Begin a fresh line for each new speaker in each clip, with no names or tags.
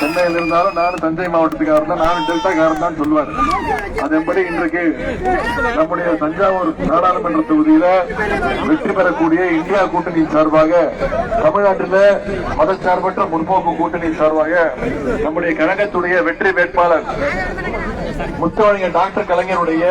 சென்னையில் இருந்தாலும் நானும் தஞ்சை மாவட்டத்துக்காரர் தான், நானும் டெல்டாக்காரர் தான் சொல்லுவார். அதன்படி இன்றைக்கு நம்முடைய தஞ்சாவூர் நாடாளுமன்ற தொகுதியில வெற்றி பெறக்கூடிய இந்தியா கூட்டணி சார்பாக, தமிழ்நாட்டில் மதச்சார்பற்ற முற்போக்கு கூட்டணி சார்பாக நம்முடைய கழகத்துடைய வெற்றி வேட்பாளர் முத்தமிழர் டாக்டர் கலைஞருடைய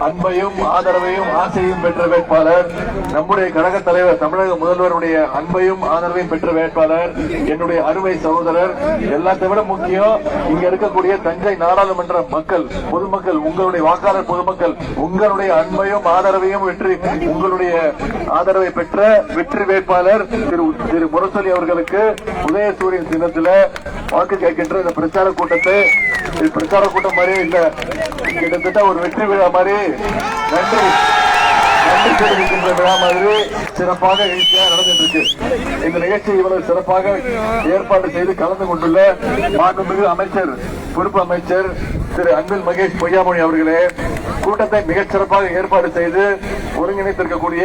அன்பையும் ஆதரவையும் ஆசையும் பெற்ற வேட்பாளர், நம்முடைய கழக தலைவர் தமிழக முதல்வருடைய அன்பையும் ஆதரவையும் பெற்ற வேட்பாளர், என்னுடைய அருமை சகோதரர். எல்லாத்தை விட முக்கியம், இங்க இருக்கக்கூடிய தஞ்சை நாடாளுமன்ற மக்கள், பொதுமக்கள், உங்களுடைய வாக்காளர் பொதுமக்கள் உங்களுடைய அன்பையும் ஆதரவையும் உங்களுடைய ஆதரவை பெற்ற வெற்றி வேட்பாளர் திரு முரசொலி அவர்களுக்கு உதயசூரியன் சின்னத்தில் வாக்கு கேட்கின்ற இந்த பிரச்சார கூட்டத்தை, பிரச்சார கூட்டம் மாதிரியே இல்ல, கிட்டத்தட்ட ஒரு வெற்றி விழா மாதிரி, நன்றி தெரிவிக்கின்ற விழா மாதிரி சிறப்பாக எழுச்சியாக நடந்துட்டு இருக்கு. இந்த நிகழ்ச்சி இவ்வளவு சிறப்பாக ஏற்பாடு செய்து கலந்து கொண்டுள்ள மாண்புமிகு அமைச்சர், பொறுப்பு அமைச்சர் திரு அன்பில் மகேஷ் பொய்யாமொழி அவர்களே, கூட்டத்தை மிகச் சிறப்பாக ஏற்பாடு செய்து ஒருங்கிணைத்திருக்கக்கூடிய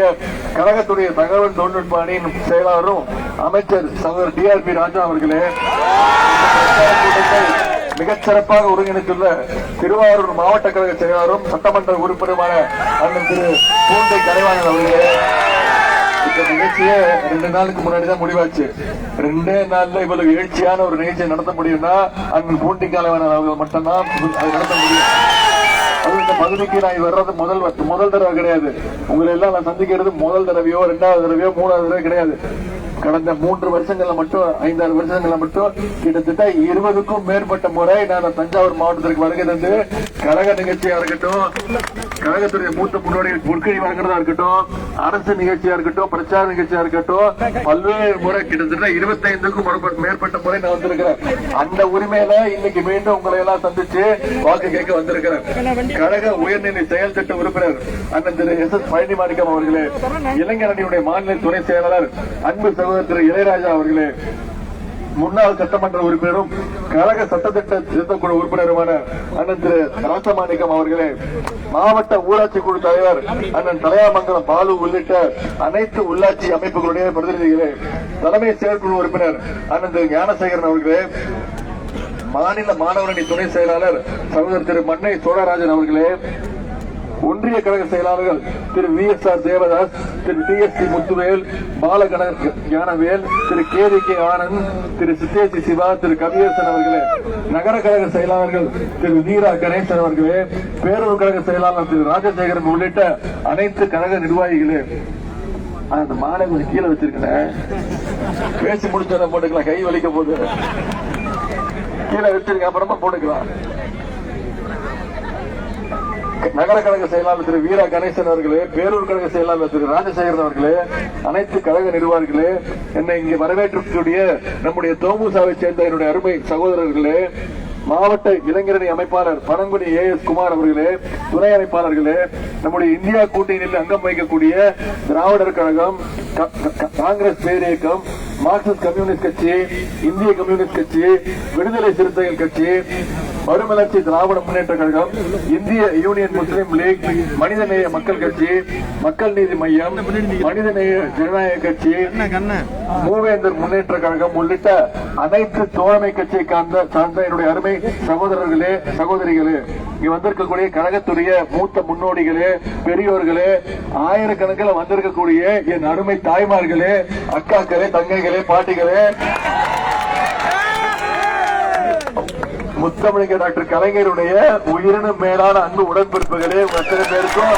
கழகத்துடைய தகவல் தொழில்நுட்ப அணியின் செயலாளரும் அமைச்சர் சகோதரர் DRP ராஜா அவர்களே, கூட்டத்தை மிகச் சிறப்பாக ஒருங்கிணைத்துள்ள திருவாரூர் மாவட்ட கழக செயலாளரும் சட்டமன்ற உறுப்பினருமான அண்ணன் திரு பூண்டை கலைவாணன் அவர்களே, இந்த நிகழ்ச்சியே 2 நாளுக்கு முன்னாடிதான் முடிவாச்சு. 2 நாள்ல இவ்வளவு எழுச்சியான ஒரு நிகழ்ச்சியை நடத்த முடியும்னா அண்ணன் பூண்டி கலைவாணன் அவர்கள் மட்டும்தான் அதை நடத்த முடியும். அது இந்த பகுதிக்கு நான் வர்றது முதல் தடவை கிடையாது. உங்களை எல்லாம் நான் சந்திக்கிறது முதல் தடவையோ 2வது தடவையோ 3வது தடவை கிடையாது. கடந்த 3 வருஷங்கள்ல மட்டும் 5-6 வருஷங்கள்ல மட்டும் கிட்டத்தட்ட 20க்கும் மேற்பட்ட முறை நான் தஞ்சாவூர் மாவட்டத்திற்கு வருகை தந்து கழக நிகழ்ச்சியா இருக்கட்டும், கழகத்துடைய மூத்த முன்னோடிகள் பொற்கழி வழங்குறதா இருக்கட்டும், அரசு நிகழ்ச்சியா இருக்கட்டும், பிரச்சார நிகழ்ச்சியா இருக்கட்டும், பல்வேறு முறை கிட்டத்தட்ட 25க்கும் மேற்பட்ட முறை நான் வந்திருக்கிறேன். அந்த உரிமையில இன்னைக்கு மீண்டும் உங்களை எல்லாம் சந்திச்சு வாக்கு கேட்க வந்திருக்கிறேன். கழக உயர்நிலை செயல் திட்ட உறுப்பினர் அண்ணன் திரு SS பழனிமாணிக்கம் அவர்களே, இளைஞர் அணியுடைய மாநில துணை செயலாளர் அன்பு சகோதரர் திரு இளையராஜா அவர்களே, முன்னாள் சட்டமன்ற உறுப்பினரும் கழக சட்டத்திட்ட திருத்தக்குழு உறுப்பினருமான அண்ணன் திரு ராசமாணிக்கம் அவர்களே, மாவட்ட ஊராட்சி குழு தலைவர் அண்ணன் தலையாமங்கலம் பாலு உள்ளிட்ட அனைத்து உள்ளாட்சி அமைப்புகளுடைய பிரதிநிதிகளே, தலைமை செயற்குழு உறுப்பினர் அண்ணன் திரு ஞானசேகரன் அவர்களே, மாநில மாணவரணி துணை செயலாளர் சகோதரர் திரு மண்ணை சோழராஜன் அவர்களே, ஒன்றிய கழக செயலாளர்கள் திரு VSR தேவதாஸ், திரு TSC முத்துவேல், பாலகண ஞானவேல், திரு KDK ஆனந்த், திரு சித்தேசி சிவா, திரு கவியரசன் அவர்களே, நகர கழக செயலாளர்கள் திரு வீரா கணேசன் அவர்களே, பேரூர் கழக செயலாளர் திரு ராஜசேகரன் உள்ளிட்ட அனைத்து கழக நிர்வாகிகளே, அந்த மாலை கொஞ்சம் கீழே வச்சிருக்கேன், பேசி முடிச்ச போட்டுக்கலாம், கை வலிக்க போது கீழே வச்சிருக்க, அப்புறமா போட்டுக்கலாம். நகர கழக செயலாளர் திரு வீரா கணேசன் அவர்களே, பேரூர் கழக செயலாளர் திரு ராஜசேகரன் அவர்களே, அனைத்து கழக நிர்வாகிகளே, என்னை இங்கே வரவேற்றக்கூடிய நம்முடைய தோமுசாவை சேர்ந்த என்னுடைய அருமை சகோதரர்களே, மாவட்ட இளைஞரணி அமைப்பாளர் பனங்குடி AS குமார் அவர்களே, துணை அமைப்பாளர்களே, நம்முடைய இந்தியா கூட்டணியில் அங்கம் வகிக்கக்கூடிய திராவிடர் கழகம், காங்கிரஸ் பேரியக்கம், மார்க்சிஸ்ட் கம்யூனிஸ்ட் கட்சி, இந்திய கம்யூனிஸ்ட் கட்சி, விடுதலை சிறுத்தைகள் கட்சி, மறுமலர்ச்சி திராவிட முன்னேற்ற கழகம், இந்திய யூனியன் முஸ்லீம் லீக், மனிதநேய மக்கள் கட்சி, மக்கள் நீதி மையம், மனிதநேய ஜனநாயக கட்சி, மூவேந்தர் முன்னேற்ற கழகம் உள்ளிட்ட அனைத்து தோழமை கட்சியை சார்ந்த என்னுடைய அருமை சகோதரர்களே, சகோதரிகளே, இங்க வந்திருக்கக்கூடிய கழகத்துடைய மூத்த முன்னோடிகளே, பெரியோர்களே, ஆயிரக்கணக்கில் வந்திருக்கக்கூடிய என் அருமை தாய்மார்களே, அக்காக்களே, தங்கைகளே, பாட்டிகளே, முத்தமிழர் டாக்டர் கலைஞருடைய உயிரினும் மேலான அன்பு உடன்பிறப்புகளே, அத்தனை பேருக்கும்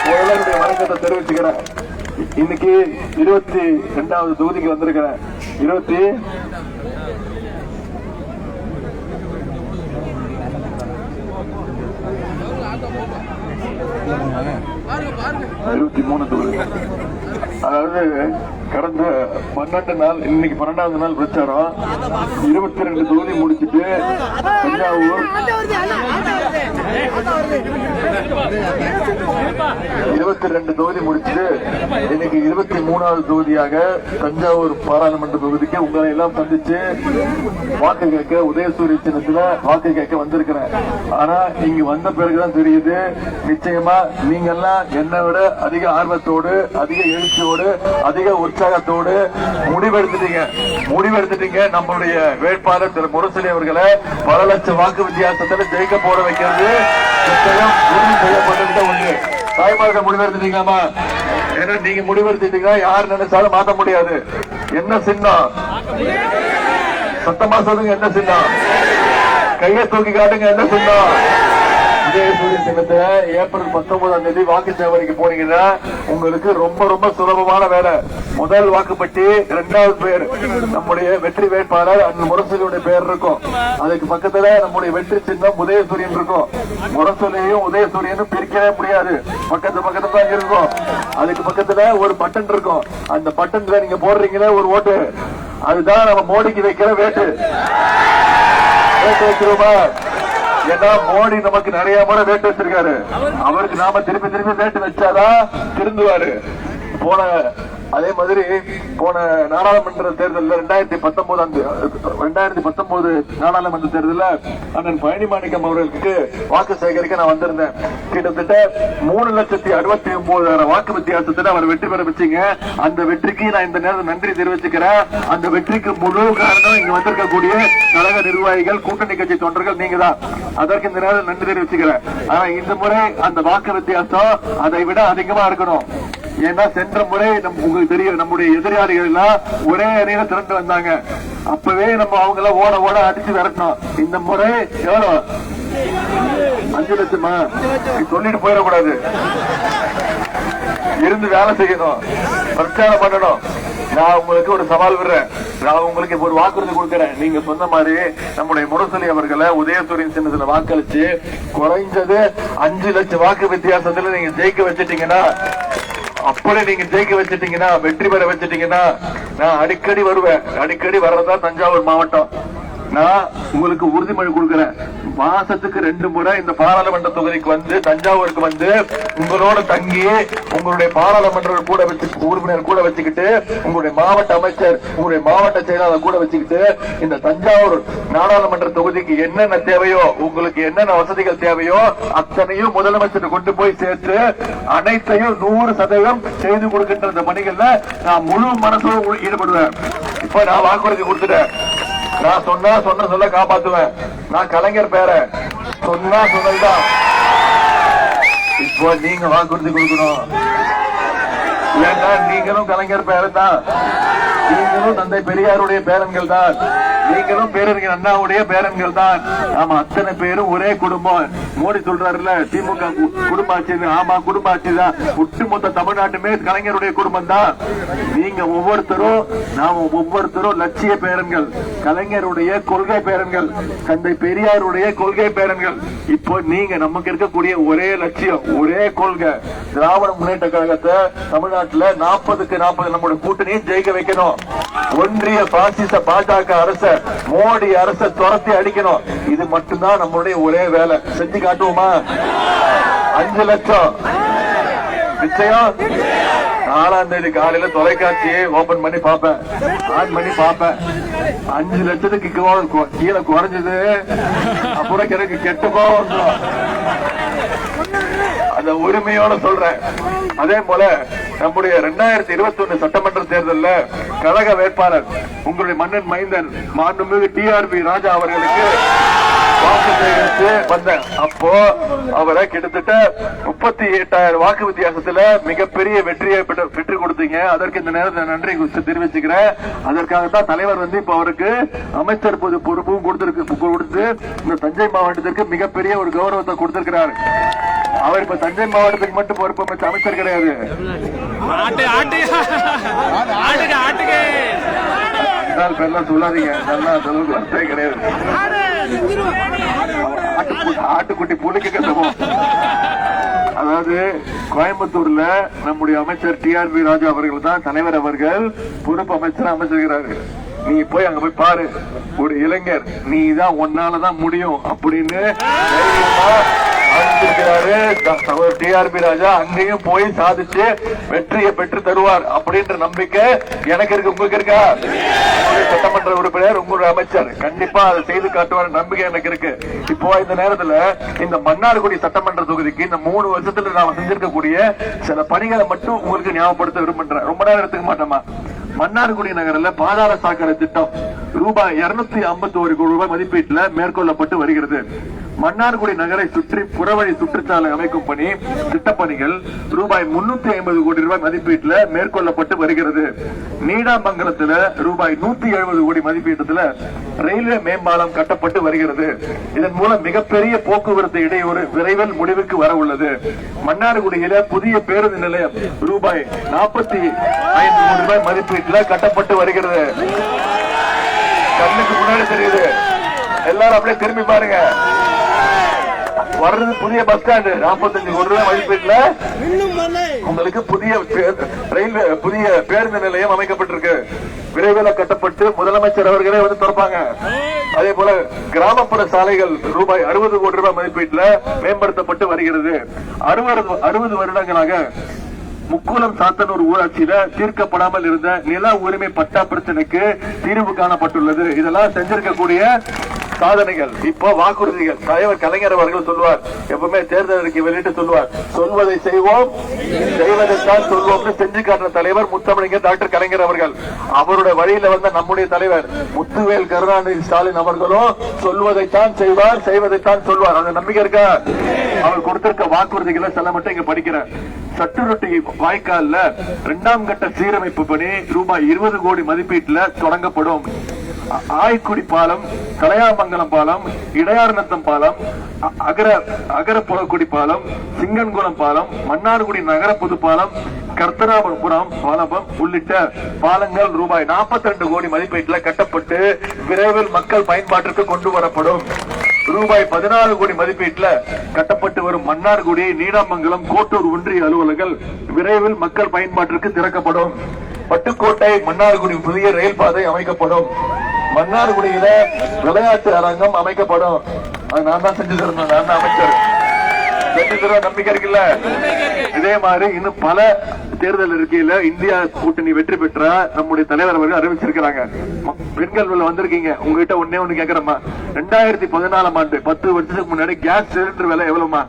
முதல்வருடைய வணக்கத்தை தெரிவிச்சுக்கிறேன். இன்னைக்கு 22வது தொகுதிக்கு வந்திருக்கிறேன். 23 தொகுதி. அதாவது கடந்த 12 நாள், இன்னைக்கு 12வது நாள் பிரச்சாரம். 22 தொகுதி முடிச்சுட்டு தஞ்சாவூர் 22 தொகுதி முடிச்சுட்டு இன்னைக்கு 23வது தொகுதியாக தஞ்சாவூர் பாராளுமன்ற தொகுதிக்கு உங்களை எல்லாம் சந்திச்சு வாக்கு கேட்க உதயசூரிய சின்னத்துல வாக்கு கேட்க வந்திருக்கிறேன். ஆனா இங்க வந்த பிறகுதான் தெரியுது, நிச்சயமா நீங்க எல்லாம் என்னை விட அதிக ஆர்வத்தோடு, அதிக எழுச்சியோடு, அதிக உற்சாகத்தோடு முடிவெடுத்துட்டீங்க. நம்மளுடைய வேட்பாளர் திரு முரசொலி அவர்களை பல லட்சம் வாக்கு வித்தியாசத்துல ஜெயிக்க போட வைக்கிறது நிச்சயம் உறுதி செய்யப்பட்டு உண்டு. தாய்மார்கள் முடிவெடுத்துட்டீங்களாமா? ஏன்னா நீங்க முடிவெடுத்துட்டீங்கன்னா யார் நினைச்சாலும் மாற்ற முடியாது. என்ன சின்னம்? சத்தமா சொல்லுங்க, என்ன சின்னம்? கையை தூக்கி காட்டுங்க, என்ன சின்னம்? உதயசூரிய சின்னத்தை ஏப்ரல் 19ஆம் தேதி வாக்கு சேவரிக்கு போனீங்கன்னா உங்களுக்கு ரொம்ப ரொம்ப சுலபமான வேலை. முதல் வாக்குப்பட்டி, 2வது பேர் நம்முடைய வெற்றி வேட்பாளர் அந்த முரசொலியுடைய பேர் இருக்கும். அதுக்கு பக்கத்துல நம்முடைய வெற்றி சின்னம் உதயசூரியன் இருக்கும். முரசொலியும் உதயசூரியனும் பிரிக்கவே முடியாது, பக்கத்துல தான் இருக்கும். அதுக்கு பக்கத்துல ஒரு பட்டன் இருக்கும். அந்த பட்டன்ல நீங்க போடுறீங்களே ஒரு ஓட்டு, அதுதான் நம்ம மோடிக்கு வைக்கிற வேட்டு வைக்கிறோமா? ஏன்னா மோடி நமக்கு நிறைய முறை வேட்டு வச்சிருக்காரு. அவருக்கு நாம திருப்பி வேட்டு வச்சாதான் திருந்துவாரு. அதே மாதிரி போன நாடாளுமன்ற தேர்தலில் 2019 நாடாளுமன்ற தேர்தலில் அண்ணன் பழனிமாணிக்கம் அவர்களுக்கு வாக்கு சேகரிக்க நான் வந்திருந்தேன். கிட்டத்தட்ட 3,69,000 வாக்கு வித்தியாசத்தில் அவர் வெற்றி பெற வச்சீங்க. அந்த வெற்றிக்கு நான் இந்த நேரம் நன்றி தெரிவிச்சுக்கிறேன். அந்த வெற்றிக்கு முழு காரணம் இங்க வந்திருக்கக்கூடிய கழக நிர்வாகிகள், கூட்டணி கட்சி தொண்டர்கள் நீங்க தான். அதற்கு இந்த நேரம் நன்றி தெரிவிச்சுக்கிறேன். ஆனா இந்த முறை அந்த வாக்கு வித்தியாசம் அதை விட அதிகமா இருக்கணும். ஏன்னா சென்ற முறை உங்களுக்கு தெரியும், நம்முடைய எதிராளிகள் எல்லாம் ஒரே அணியில திரண்டு வந்தாங்க. அப்பவே நம்ம அவங்கள ஓட அடிச்சு விரட்டணும். இந்த முறை எவ்வளவு? 5 லட்சமா? சொல்லிட்டு போயிடக்கூடாது. இருந்து வேலை செய்யணும், பிரச்சாரம் பண்ணணும். நான் உங்களுக்கு ஒரு சவால் விடுறேன். நான் உங்களுக்கு ஒரு வாக்குறுதி கொடுக்கிறேன். நீங்க சொன்ன மாதிரி நம்முடைய முரசொலி அவர்களை உதயசூரியன் சின்னத்துல வாக்களிச்சு குறைஞ்சது 5 லட்சம் வாக்கு வித்தியாசத்துல நீங்க ஜெயிக்க வச்சிட்டீங்கன்னா, அப்படி நீங்க ஜெயிக்க வச்சிட்டீங்கன்னா, வெற்றி பெற வச்சிட்டீங்கன்னா, நான் அடிக்கடி வருவேன். அடிக்கடி வர்றதா தஞ்சாவூர் மாவட்டம். நான் உங்களுக்கு உறுதிமொழி கொடுக்கிறேன். மாசத்துக்கு 2 முறை இந்த பாராளுமன்ற தொகுதிக்கு வந்து தஞ்சாவூருக்கு வந்து உங்களோட தங்கி உங்களுடைய பாராளுமன்ற உறுப்பினர் கூட வச்சுக்கிட்டு, உங்களுடைய மாவட்ட அமைச்சர், உங்களுடைய மாவட்ட செயலாளர் கூட வச்சுக்கிட்டு இந்த தஞ்சாவூர் நாடாளுமன்ற தொகுதிக்கு என்னென்ன தேவையோ, உங்களுக்கு என்னென்ன வசதிகள் தேவையோ அத்தனையும் முதலமைச்சர் கொண்டு போய் சேர்த்து அனைத்தையும் 100% செய்து கொடுக்கின்ற இந்த பணிகள்ல நான் முழு மனசோடு ஈடுபடுவேன். இப்ப நான் வாக்குறுதி கொடுத்துட்டேன். நான் சொன்ன சொல்ல காப்பாத்துவேன். நான் கலைஞர் பேர சொன்னதுதான். இப்போ நீங்க வாக்குறுதி கொடுக்கணும். ஏன்னா நீங்களும் கலைஞர் பேரன் தான், நீங்களும் தந்தை பெரியாருடைய பேரன்கள் தான், நீங்களும் பேரறிஞர் அண்ணாவுடைய பேரன்கள் தான். ஆமா, அத்தனை பேரும் ஒரே குடும்பம். மோடி சொல்றாருல திமுக குடும்ப ஆட்சி. ஆமா, குடும்ப ஆட்சி தான். ஒட்டுமொத்த தமிழ்நாட்டுமே கலைஞருடைய குடும்பம் தான். நீங்க ஒவ்வொருத்தரும், நாம ஒவ்வொருத்தரும் லட்சிய பேரன்கள், கலைஞருடைய கொள்கை பேரன்கள், தந்தை பெரியாருடைய கொள்கை பேரன்கள். இப்போ நீங்க நமக்கு இருக்கக்கூடிய ஒரே லட்சியம், ஒரே கொள்கை, திராவிட முன்னேற்ற கழகத்தை தமிழ்நாட்டில் 40க்கு 40 நம்முடைய கூட்டணியை ஜெயிக்க வைக்கணும். ஒன்றிய பாசிச பாஜக அரச, மோடி அரசை துரத்தி அடிக்கணும். இது மட்டும்தான் நம்மளுடைய ஒரே வேலை. செஞ்சு காட்டுவோமா? 5 லட்சம் நிச்சயம். 4ஆம் தேதி காலையில தொலைக்காட்சியை ஓபன் பண்ணி பாப்பேன், ஆன் பண்ணி பாப்பேன். 5 லட்சத்துக்கு கீழே குறைஞ்சது அப்புறம் எனக்கு கெட்டு போவோம். அந்த உரிமையோட சொல்றேன். அதே போல நம்முடைய 2021 சட்டமன்ற தேர்தலில் கழக வேட்பாளர் உங்களுடைய மன்னன் மைந்தன் மாண்புமிகு டிஆர்பி ராஜா அவர்களுக்கு வாக்கு சேகரித்து வந்தேன். அப்போ அவரை கிட்டத்தட்ட 38,000 வாக்கு வித்தியாசத்துல மிகப்பெரிய வெற்றியை பெற்று கொடுத்தீங்க. அதற்கு இந்த நேரத்தில் நன்றி தெரிவிச்சுக்கிறேன். அதற்காகத்தான் தலைவர் வந்து இப்ப அவருக்கு அமைச்சர் பொறுப்பும் கொடுத்து இந்த தஞ்சை மாவட்டத்திற்கு மிகப்பெரிய ஒரு கௌரவத்தை கொடுத்திருக்கிறார். அவர் இப்ப தஞ்சை மாவட்டத்துக்கு மட்டும் பொறுப்பு அமைச்சர் கிடையாது. பேர்லாம் சொல்லாதீங்க, நல்லா சொல்லுங்க, வார்த்தை கிடையாது. ஆட்டுக்குட்டி புலிக்கு கட்டுவோம். அதாவது கோயம்புத்தூர்ல நம்முடைய அமைச்சர் டிஆர்பி ராஜா அவர்கள் தான் தலைவர். அவர்கள் பொறுப்பு அமைச்சர் அமைச்சிருக்கிறாரு. நீ போய் அங்க போய் பாரு, ஒரு இளைஞர் நீ தான், உன்னாலதான் முடியும் அப்படின்னு அறிவிச்சிருக்கிறாரு. டிஆர்பி ராஜா அங்கேயும் போய் சாதிச்சு வெற்றியை பெற்று தருவார் அப்படின்ற நம்பிக்கை எனக்கு இருக்கு. உங்களுக்கு இருக்கா? சட்டமன்ற உறுப்பினர், உங்களுடைய அமைச்சர் கண்டிப்பா அதை செய்து காட்டுவார் நம்பிக்கை எனக்கு இருக்கு. இப்போ இந்த நேரத்துல இந்த மன்னார்குடி சட்டமன்ற தொகுதிக்கு இந்த 3 வருஷத்துல நாம செஞ்சிருக்கக்கூடிய சில பணிகளை மட்டும் உங்களுக்கு ஞாபகப்படுத்த விரும்புறேன். ரொம்ப நேரம் எடுத்துக்க மாட்டோமா? மன்னார்குடி நகரில் பாதாள சாக்கடை திட்டம் ரூபாய் 251 கோடி ரூபாய் மதிப்பீட்டில் மேற்கொள்ளப்பட்டு வருகிறது. மன்னார்குடி நகரை சுற்றி புறவழி சுற்றுச்சாலை அமைக்கும் பணி திட்டப்பணிகள் ரூபாய் 350 கோடி ரூபாய் மதிப்பீட்டில் மேற்கொள்ளப்பட்டு வருகிறது. நீடாமங்கலத்தில் ரூபாய் 170 கோடி மதிப்பீட்டத்தில் ரயில்வே மேம்பாலம் கட்டப்பட்டு வருகிறது. இதன் மூலம் மிகப்பெரிய போக்குவரத்து இடையூறு விரைவில் முடிவுக்கு வர உள்ளது. மன்னார்குடியில புதிய பேருந்து நிலையம் ரூபாய் 45 கோடி ரூபாய் மதிப்பீட்டில் கட்டப்பட்டு வருகிறது. கண்ணுக்கு முன்னாடி தெரியுது. எல்லாரும் அப்படியே திரும்பி பாருங்க. வர்றது புதிய பஸ் ஸ்டாண்டு 45 கோடி ரூபாய் மதிப்பீட்டுல உங்களுக்கு புதிய ரயில்வே புதிய பேருந்து நிலையம் அமைக்கப்பட்டிருக்கு. விரைவில் கட்டப்பட்டு முதலமைச்சர் அவர்களே வந்து திறப்பாங்க. அதே போல கிராமப்புற சாலைகள் ரூபாய் 60 கோடி ரூபாய் மதிப்பீட்டுல மேம்படுத்தப்பட்டு வருகிறது. 60 வருடங்களாக முக்கூலம் சாத்தனூர் ஊராட்சியில தீர்க்கப்படாமல் இருந்த நில உரிமை பட்டா பிரச்சனைக்கு தீர்வு காணப்பட்டுள்ளது. இதெல்லாம் செஞ்சிருக்கக்கூடிய சாதனைகள். இப்போ வாக்குறுதிகள் தலைவர் கலைஞர் அவர்கள் சொல்லுவார், எப்பவுமே தேர்தல் அறிக்கை வெளியிட்டு சொல்லுவார், சொல்வதை செய்வோம் செய்வதைத்தான் சொல்வோம் செஞ்சு காட்டுற தலைவர் முத்தமிழர் டாக்டர் கலைஞர் அவர்கள். அவருடைய வழியில வந்த நம்முடைய தலைவர் முத்துவேல் கருணாநிதி ஸ்டாலின் அவர்களும் சொல்வதைத்தான் செய்வார் செய்வதைத்தான் சொல்வார். அந்த நம்பிக்கை இருக்கா? அவர் கொடுத்திருக்க வாக்குறுதிகளை சில மட்டும் இங்க படிக்கிறேன். சட்டுரொட்டி வாய்க்கால்ல 2ஆம் கட்ட சீரமைப்பு பணி ரூபாய் 20 கோடி மதிப்பீட்டுல தொடங்கப்படும். ஆய்க்குடி பாலம், கலையாமங்கலம் பாலம், இடையார்நத்தம் பாலம், அகரப்புறக்குடி பாலம், சிங்கன்குளம் பாலம், மன்னார்குடி நகர பொது பாலம், கர்த்தனாபுரம் பாலம் உள்ளிட்ட பாலங்கள் ரூபாய் 42 கோடி மதிப்பீட்டில் கட்டப்பட்டு விரைவில் மக்கள் பயன்பாட்டிற்கு கொண்டு வரப்படும். ரூபாய் 16 கோடி மதிப்பீட்டில் கட்டப்பட்டு வரும் மன்னார்குடி, நீடாமங்கலம், கோட்டூர் ஒன்றிய அலுவலர்கள் விரைவில் மக்கள் பயன்பாட்டிற்கு திறக்கப்படும். பட்டுக்கோட்டை மன்னார்குடி புதிய ரயில் பாதை அமைக்கப்படும். மன்னார்குடியில விளையாட்டு அரங்கம் அமைக்கப்படும். நான் தான் செஞ்சு தரணும், நான் தான் அமைச்சர். செஞ்சு தர நம்பிக்கை இருக்குல்ல? இதே மாதிரி இன்னும் பல தேர்தல் இருக்கையில இந்தியா கூட்டணி வெற்றி பெற்ற நம்முடைய தலைவர் அவர்கள் அறிவிச்சிருக்கிறாங்க. பெண்கள் வந்திருக்கீங்க, உங்ககிட்ட ஒண்ணு கேக்குறமா, 2014ஆம் ஆண்டு 10 வருஷத்துக்கு முன்னாடி கேஸ் சிலிண்டர் விலை எவ்வளவுமா?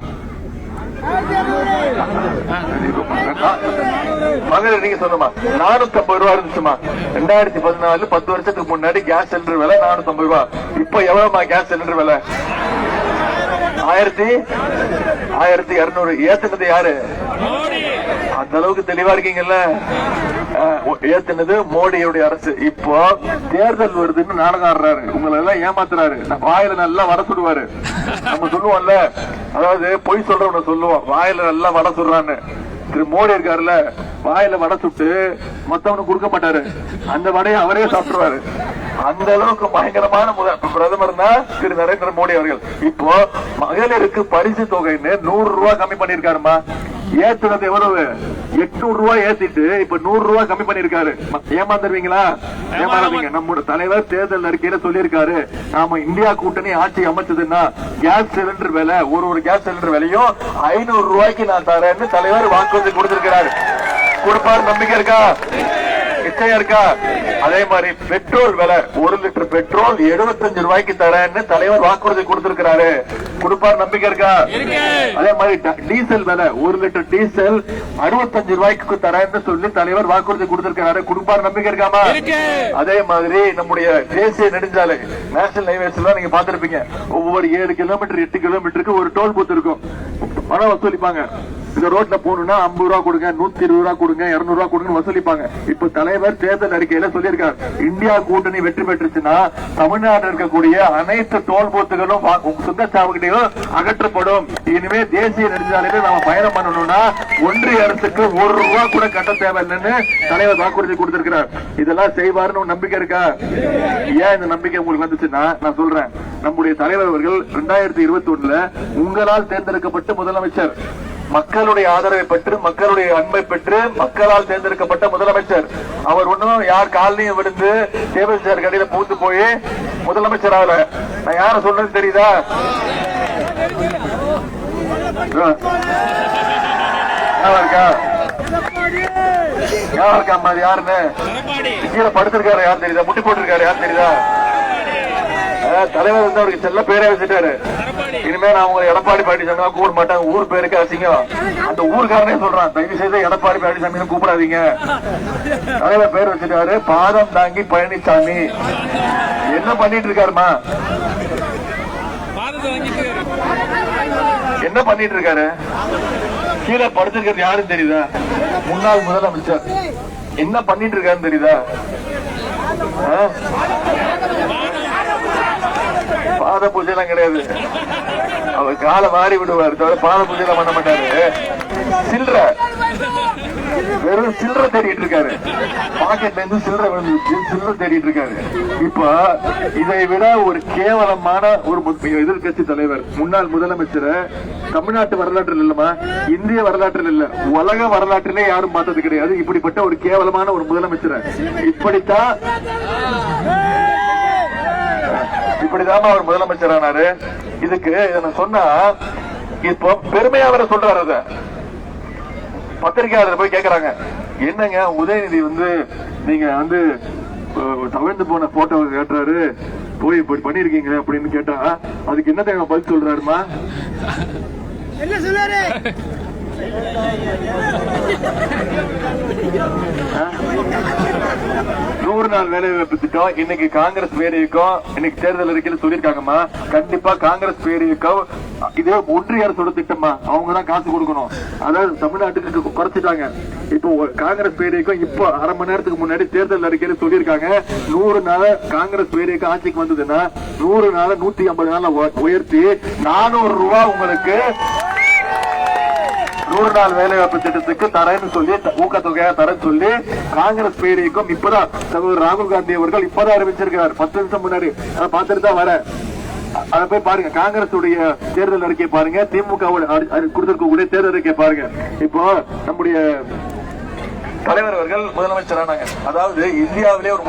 மகளிர் நீங்க சொல்லுமா 450 ரூபாய் இருந்துச்சுமா. 2014 10 வருஷத்துக்கு முன்னாடி கேஸ் சிலிண்டர் விலை 450 ரூபாய். இப்ப எவ்வளவுமா கேஸ் சிலிண்டர் விலை? 1200. ஏத்துனது யாரு? அந்த அளவுக்கு தெளிவா இருக்கீங்கல்ல? ஏத்துனது மோடியுடைய அரசு. இப்போ தேர்தல் வருதுன்னு நாடகம் ஆடுறாரு, உங்களை எல்லாம் ஏமாத்துறாரு. வாயில நல்லா வட சுடுவாரு. நம்ம சொல்லுவோம்ல, அதாவது பொய் சொல்றவன சொல்லுவோம், வாயில நல்லா வட சுடுறான்னு. திரு மோடி இருக்காருல்ல, வாயில வடை சுட்டு மத்தவனுக்கு கொடுக்க மாட்டாரு, அந்த வடையை அவரே சாப்பிடுவாரு. அந்த அளவுக்கு பயங்கரமான பிரதமர் தான் திரு நரேந்திர மோடி அவர்கள். இப்போ மகளிருக்கு பரிசு தொகைன்னு 100 ரூபாய் கம்மி பண்ணிருக்காருமா. ஏத்துனது எவ்வளவு? 800 ரூபாய் ஏத்திட்டு இப்ப 100 ரூபாய் கம்மி பண்ணிருக்காரு. ஏமாந்துருவீங்களா? ஏமாறாதீங்க. நம்முடைய தலைவர் தேர்தல் அறிக்கையில சொல்லியிருக்காரு, நாம இந்தியா கூட்டணி ஆட்சி அமைச்சதுன்னா கேஸ் சிலிண்டர் விலை ஒரு கேஸ் சிலிண்டர் விலையும் 500 ரூபாய்க்கு நான் தரேன்னு தலைவர் வாக்குறுதி கொடுத்திருக்கிறார். கொடுப்பாரு. நம்பிக்கை இருக்கா? நிச்சயம் இருக்கா? அதே மாதிரி பெட்ரோல் விலை 1 லிட்டர் பெட்ரோல் 75 ரூபாய்க்கு தரேன்னு தலைவர் வாக்குறுதி கொடுத்திருக்கிறாரு. கொடுப்பார். நம்பிக்கை இருக்கா? அதே மாதிரி டீசல் விலை 1 லிட்டர் டீசல் 65 ரூபாய்க்கு தரேன்னு சொல்லி தலைவர் வாக்குறுதி கொடுத்திருக்கிறாரு. கொடுப்பார். நம்பிக்கை இருக்காமா? அதே மாதிரி நம்முடைய தேசிய நெடுஞ்சாலை நேஷனல் ஹைவேஸ்ல நீங்க பாத்திருப்பீங்க, ஒவ்வொரு 7 கிலோமீட்டர் 8 கிலோமீட்டருக்கு ஒரு டோல் பூத் இருக்கும். பணம் வசூலிப்பாங்க. இந்த ரோட்ல போகணும்னா 50 ரூபாய் கொடுங்க, 120 ரூபாய் கொடுங்க, 200 ரூபாய் கொடுங்க வசூலிப்பாங்க. இப்ப தலைவர் தேர்தல் அறிக்கையில சொல்லியிருக்காரு, இந்தியா கூட்டணி வெற்றி பெற்றுச்சுன்னா தமிழ்நாட்டில் இருக்கக்கூடிய அனைத்து டோல் பூத்துகளும் சுங்கச்சாவடிகளும் அகற்றப்படும். இனிமே தேசிய நெடுஞ்சாலையில நாம பயணம் பண்ணணும்னா ஒன்றிய அரசுக்கு 1 ரூபாய் கூட கட்ட தேவையில்லைன்னு தலைவர் வாக்குறுதி கொடுத்திருக்கிறார். இதெல்லாம் செய்வாருன்னு நம்பிக்கை இருக்கா? ஏன் இந்த நம்பிக்கை உங்களுக்கு வந்துச்சுன்னா நான் சொல்றேன், நம்முடைய தலைவர் அவர்கள் 2021 உங்களால் தேர்ந்தெடுக்கப்பட்ட முதலமைச்சர், மக்களுடைய ஆதரவை பெற்று மக்களுடைய அன்பை பெற்று மக்களால் தேர்ந்தெடுக்கப்பட்ட முதலமைச்சர். அவர் ஒண்ணும் யார் காலையும் விழுந்து டேபிள் சேர் கடையில பூத்து போய் முதலமைச்சர் ஆகல. நான் யார சொல்றது தெரியுதா? இருக்கா அம்மா யாருன்னு கீழே படுத்திருக்காரு யாரு தெரியுதா? முட்டி போட்டிருக்காரு யாரு தெரியுதா? தலைவர் வந்து அவருக்கு செல்ல பேரே வச்சுட்டாரு. இனிமே நான் உங்களை எடப்பாடி பழனிசாமி கூப்பிட மாட்டாங்க, ஊர் பேருக்கு அசிங்கம். அந்த ஊருக்காரனே சொல்றான், தயவு செய்து எடப்பாடி பழனிசாமி கூப்பிடாதீங்க. தலைவர் பேர் வச்சுட்டாரு பாதம் தாங்கி பழனிசாமி. என்ன பண்ணிட்டு இருக்காருமா? என்ன பண்ணிட்டு இருக்காரு? கீழே படுத்திருக்கிறது யாருன்னு தெரியுதா? முன்னாள் முதலமைச்சர். என்ன பண்ணிட்டு இருக்காருன்னு தெரியுதா? பாத பூஜை எல்லாம் கிடையாது. அவர் காலை மாறி விடுவார் தவிர பாத பூஜை எல்லாம் பண்ண மாட்டாரு. சில்லற, வெறும் சில்லற தேடிட்டு இருக்காரு. பாக்கெட்ல இருந்து சில்லற விழுந்துச்சு, சில்லற தேடிட்டு இருக்காரு. இப்ப இதை விட ஒரு கேவலமான ஒரு எதிர்கட்சி தலைவர், முன்னாள் முதலமைச்சர் தமிழ்நாட்டு வரலாற்றில் இல்லமா, இந்திய வரலாற்றில் இல்ல, உலக வரலாற்றிலே யாரும் பார்த்தது கிடையாது. இப்படிப்பட்ட ஒரு கேவலமான ஒரு முதலமைச்சர். இப்படிதான் அவர் முதலமைச்சர் ஆனாரு. இதுக்கு சொன்னா இப்போ பெருமையா வர சொல்றாரு. அத பத்திரிகையாளர் போய் கேக்குறாங்க, என்னங்க உதயநிதி வந்து நீங்க வந்து தவிர்த்து போன போட்டோ கேட்டுறாரு, போய் இப்படி பண்ணிருக்கீங்க அப்படின்னு கேட்டா அதுக்கு என்ன தேவை பதில் சொல்றாருமா? என்ன சொல்றாரு? 100 நாள் வேலை வாய்ப்பு திட்டம் இன்னைக்கு காங்கிரஸ் பேர் இயக்கம் இன்னைக்கு தேர்தல் அறிக்கையில் சொல்லிருக்காங்கம்மா. கண்டிப்பா காங்கிரஸ் பேர் இயக்கம் இதே ஒன்றிய அரசோட திட்டமா, அவங்கதான் காசு கொடுக்கணும். அதாவது தமிழ்நாட்டுக்கு குறைச்சிட்டாங்க. இப்போ காங்கிரஸ் பேர் இயக்கம் இப்போ அரை மணி நேரத்துக்கு முன்னாடி தேர்தல் அறிக்கையில சொல்லியிருக்காங்க, 100 நாள் காங்கிரஸ் பேர் இயக்கம் ஆட்சிக்கு வந்ததுன்னா 100 நாள் 150 நாள் உயர்த்தி 400 ரூபாய் உங்களுக்கு 100 நாள் வேலை வாய்ப்பு திட்டத்துக்கு தரேன்னு சொல்லி ஊக்கத்தொகையா தரேன்னு சொல்லி காங்கிரஸ் பேரிக்கும் இப்பதான் ராகுல் காந்தி அவர்கள் இப்பதான் அறிவிச்சிருக்கிறார். 10 நிமிஷம் முன்னாடி அதை பார்த்துட்டு தான் வர. அதை போய் பாருங்க, காங்கிரஸ் உடைய தேர்தல் அறிக்கை பாருங்க, திமுக கொடுத்திருக்கக்கூடிய தேர்தல் அறிக்கை பாருங்க. இப்போ நம்முடைய தலைவர் அவர்கள் முதலமைச்சர் ஆனாங்க. அதாவது இந்தியாவிலே ஒரு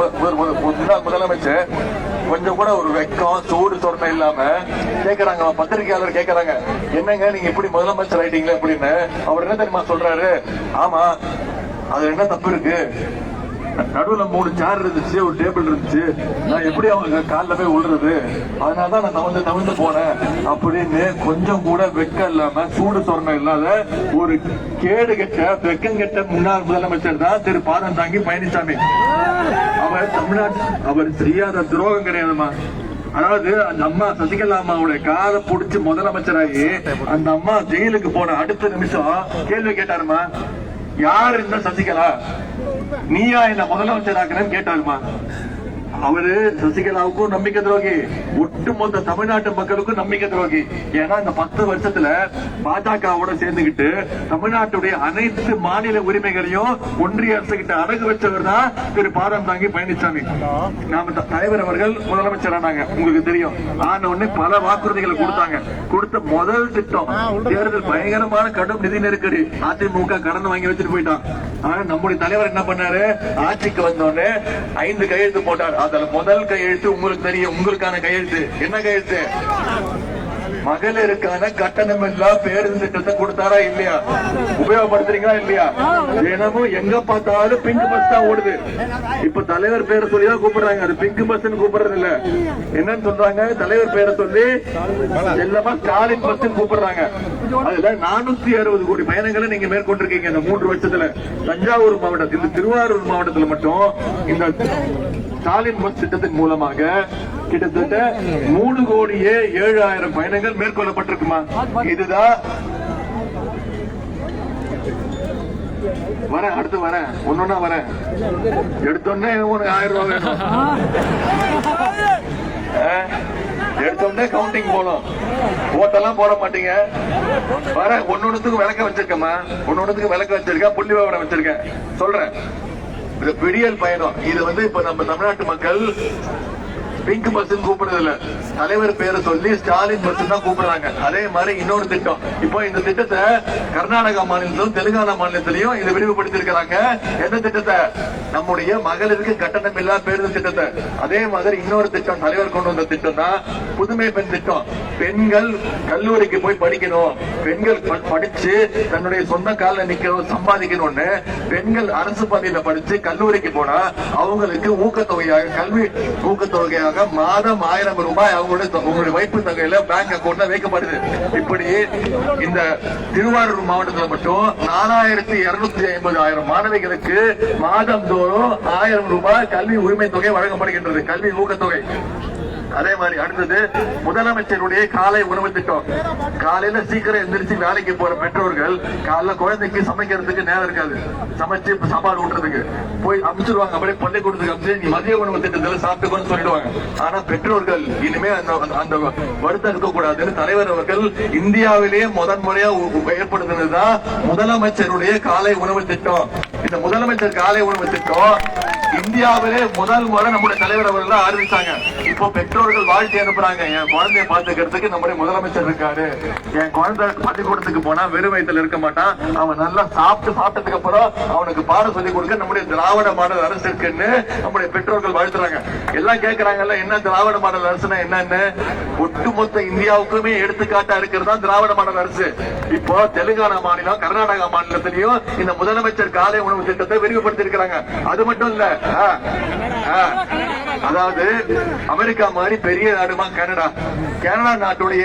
முதலமைச்சர் கொஞ்சம் கூட ஒரு வெக்கம் சூடு சொரணை இல்லாம கேக்குறாங்க. பத்திரிகையாளர் கேக்குறாங்க, என்னங்க நீங்க இப்படி முதலமைச்சர் ஆயிட்டீங்களே அப்படின்னு. அவர் என்ன தெரியுமா சொல்றாரு? ஆமா, அது என்ன தப்பு இருக்கு? நடுவுல 3 சேர் இருந்துச்சு, ஒரு டேபிள் இருந்துச்சு, நான் எப்படி அவங்க காலில் போய் விழுறது, அதனாலதான் நான் தவிர்த்து போனேன் அப்படின்னு கொஞ்சம் கூட வெக்கம் இல்லாம சூடு சொரணம் இல்லாத ஒரு கேடு கெட்ட வெக்கம் கெட்ட முன்னாள் முதலமைச்சர் தான் திரு பாதம் தாங்கி பழனிசாமி. அவர் தமிழ்நாட்டு அவர் செய்யாத துரோகம் கிடையாதுமா. அதாவது அந்த அம்மா சசிகலா அம்மாவுடைய காலை புடிச்சு முதலமைச்சராகி அந்த அம்மா ஜெயிலுக்கு போன அடுத்த நிமிஷம் கேள்வி கேட்டாருமா, யார் இந்த சசிகலா, நீயா என்ன முதலமைச்சர் ஆக்குறேன்னு கேட்டாருமா. அவரு சசிகலாவுக்கும் நம்பிக்கை துரோகி, ஒட்டுமொத்த தமிழ்நாட்டு மக்களுக்கும் நம்பிக்கை துரோகி. ஏன்னா இந்த 10 வருஷத்துல பாஜகவோட சேர்ந்துகிட்டு தமிழ்நாட்டுடைய அனைத்து மாநில உரிமைகளையும் ஒன்றிய அரசு கிட்ட அடகு வச்சவர் தான் திரு பாதம் தாங்கி பழனிசாமி. நாம தலைவர் அவர்கள் முதலமைச்சர் ஆனாங்க, உங்களுக்கு தெரியும். ஆன உடனே பல வாக்குறுதிகளை கொடுத்தாங்க. கொடுத்த முதல் திட்டம் தேர்தல் பயங்கரமான கடும் நிதி நெருக்கடி, அதிமுக கடன் வாங்கி வச்சுட்டு போயிட்டான். ஆனா நம்முடைய தலைவர் என்ன பண்ணாரு? ஆட்சிக்கு வந்தோடனே 5 கையெழுத்து போட்டார். அதுல முதல் கையெழுத்து உங்களுக்கு தெரியும், உங்களுக்கான கையெழுத்து என்ன கையெழுத்து? மகளிருக்கான கட்டணமில்லா பேருந்து திட்டத்தை கொடுத்தாரா இல்லையா? உபயோகப்படுத்துறீங்களா இல்லையா? தினமும் எங்க பார்த்தாலும் பிங்க் பஸ் தான் ஓடுது. இப்ப தலைவர் பேரை சொல்லிதான் கூப்பிடுறாங்க, அது பிங்க் பஸ் கூப்பிடுறது இல்ல. என்னன்னு சொல்றாங்க? தலைவர் பேரை சொல்லி எல்லாமே ஸ்டாலின் பஸ் கூப்பிடுறாங்க. அதுல 460 கோடி பயணங்களை நீங்க மேற்கொண்டிருக்கீங்க இந்த 3 வருஷத்துல. தஞ்சாவூர் மாவட்டத்தில், இந்த திருவாரூர் மாவட்டத்தில் மட்டும் இந்த ஸ்டாலின் பஸ் திட்டத்தின் மூலமாக கிட்டத்தட்ட 3,07,000 பயணங்கள் மேற்கொள்ளப்பட்டிருக்குமா? இதுதான் வரேன், அடுத்து வரேன், ஒன்னொன்னா வரேன். எடுத்தோடனே உனக்கு 1000 ரூபாய் வேணும், எடுத்தோடனே கவுண்டிங் போனோம், ஓட்டெல்லாம் போட மாட்டீங்க. வர ஒன்னொன்னுக்கு விளக்க வச்சிருக்கமா, ஒன்னொன்னுக்கு விளக்க வச்சிருக்கேன், புள்ளி விவரம் வச்சிருக்கேன், சொல்றேன். விடியல் பயணம் இது இப்ப நம்ம தமிழ்நாட்டு மக்கள் பிங்க் பஸ் கூப்பிடுறது இல்ல, தலைவர் பேரை சொல்லி ஸ்டாலின் பஸ் தான் கூப்பிடுறாங்க. அதே மாதிரி இன்னொரு திட்டம், இப்போ இந்த திட்டத்தை கர்நாடகா மாநிலத்திலும் தெலுங்கானா மாநிலத்திலையும் இதை விரிவுபடுத்தி இருக்கிறாங்க. எந்த திட்டத்தை? நம்முடைய மகளிருக்கு கட்டணம் இல்லா பேருந்து திட்டத்தை. அதே மாதிரி இன்னொரு திட்டம் தலைவர் கொண்டு வந்த திட்டம் தான் புதுமை பெண் திட்டம். பெண்கள் கல்லூரிக்கு போய் படிக்கணும், பெண்கள் படிச்சு தன்னுடைய சொந்த கால நிக்கணும், சம்பாதிக்கணும்னு பெண்கள் அரசு பள்ளியில படிச்சு கல்லூரிக்கு போனா அவங்களுக்கு ஊக்கத்தொகையாக, கல்வி ஊக்கத்தொகையாக மாதம் 1000 ரூபாய் அவங்களுடைய வைப்பு தொகையில பேங்க் அக்கௌண்ட்ல வைக்கப்படுது. இப்படி இந்த திருவாரூர் மாவட்டத்தில் மட்டும் 4250 மாணவிகளுக்கு மாதம் தோறும் 1000 ரூபாய் கல்வி உரிமை தொகை வழங்கப்படுகின்றது, கல்வி ஊக்கத்தொகை. அதே மாதிரி அடுத்தது முதலமைச்சருடைய காலை உணவு திட்டம். காலையில சீக்கிரம் எந்திரிச்சு வேலைக்கு போற பெற்றோர்கள் காலைல குழந்தைக்கு சமைக்கிறதுக்கு நேரம் இருக்காது, சமைச்சு சாப்பாடு ஊட்டுறதுக்கு போய் அனுப்பிச்சிருவாங்க. அப்படியே பள்ளிக்கூடத்துக்கு அனுப்பிச்சு நீ மதிய உணவு திட்டத்தில் சாப்பிட்டுக்கோன்னு சொல்லிடுவாங்க. ஆனா பெற்றோர்கள் இனிமே அந்த வருத்தம் இருக்கக்கூடாதுன்னு தலைவர் அவர்கள் இந்தியாவிலேயே முறையா ஏற்படுத்தினதுதான் முதலமைச்சருடைய காலை உணவு திட்டம். இந்த முதலமைச்சர் காலை உணவு திட்டம் இந்தியாவிலே முதல் முறை நம்முடைய தலைவர் அவர்கள் அறிவிச்சாங்க. இப்போ பெற்றோர்கள் வாழ்த்தி அனுப்புறாங்க, என் குழந்தைய பாத்துக்கிறதுக்கு நம்முடைய முதலமைச்சர் இருக்காரு, என் குழந்தை பள்ளிக்கூடத்துக்கு போனா வெறும் வயிற்றுல இருக்க மாட்டான், அவன் நல்லா சாப்பிட்டதுக்கு அப்புறம் அவனுக்கு பாடம் சொல்லிக் கொடுக்க நம்முடைய திராவிட மாடல் அரசு இருக்குன்னு நம்முடைய பெற்றோர்கள் வாழ்த்துறாங்க. எல்லாம் கேட்கறாங்கல்ல, என்ன திராவிட மாடல் அரசுனா என்னன்னு? ஒட்டுமொத்த இந்தியாவுக்குமே எடுத்துக்காட்டா இருக்கிறதா திராவிட மாடல் அரசு. இப்போ தெலுங்கானா மாநிலம், கர்நாடகா மாநிலத்திலையும் இந்த முதலமைச்சர் காலை உணவு திட்டத்தை விரிவுபடுத்தி இருக்கிறாங்க. அது மட்டும் இல்ல, அதாவது அமெரிக்கா மாதிரி பெரிய நாடுமா கனடா, கனடா நாட்டுடைய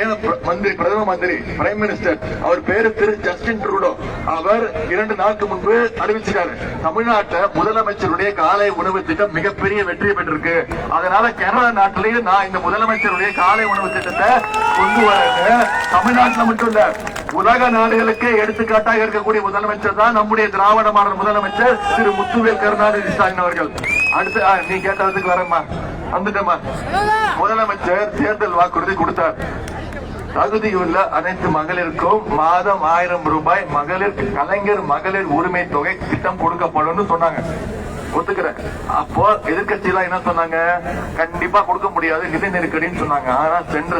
பிரதம மந்திரி பிரைம் மினிஸ்டர் அவர் பேரு திரு ஜஸ்டின் ட்ரூடோ, அவர் 2 நாளுக்கு முன்பு அறிவிச்சிருக்காரு தமிழ்நாட்டை முதலமைச்சருடைய காலை உணவு திட்டம் மிகப்பெரிய வெற்றி பெற்றிருக்கு, அதனால கனடா நாட்டிலேயே நான் இந்த முதலமைச்சருடைய காலை உணவு திட்டத்தை கொண்டு வரேன். தமிழ்நாட்டில் மட்டும் இல்ல, உலக நாடுகளுக்கு எடுத்துக்காட்டாக இருக்கக்கூடிய முதலமைச்சர் தான் நம்முடைய திராவிட மாடல் முதலமைச்சர் திரு முத்துவேல் கருணாநிதி ஸ்டாலின் அவர்கள். அடுத்து நீ கேட்டதுக்கு வரமா வந்துட்டமா, முதலமைச்சர் தேர்தல் வாக்குறுதி கொடுத்தார், தகுதியுள்ள அனைத்து மகளிருக்கும் மாதம் 1000 ரூபாய் மகளிர் கலைஞர் மகளிர் உரிமை தொகை திட்டம் கொடுக்கப்படும் சொன்னாங்க. ஒத்துக்கிறேன். அப்போ எதிர்கட்சியெல்லாம் என்ன சொன்னாங்க? கண்டிப்பா கொடுக்க முடியாது, நிதி நெருக்கடின்னு சொன்னாங்க. ஆனா சென்ற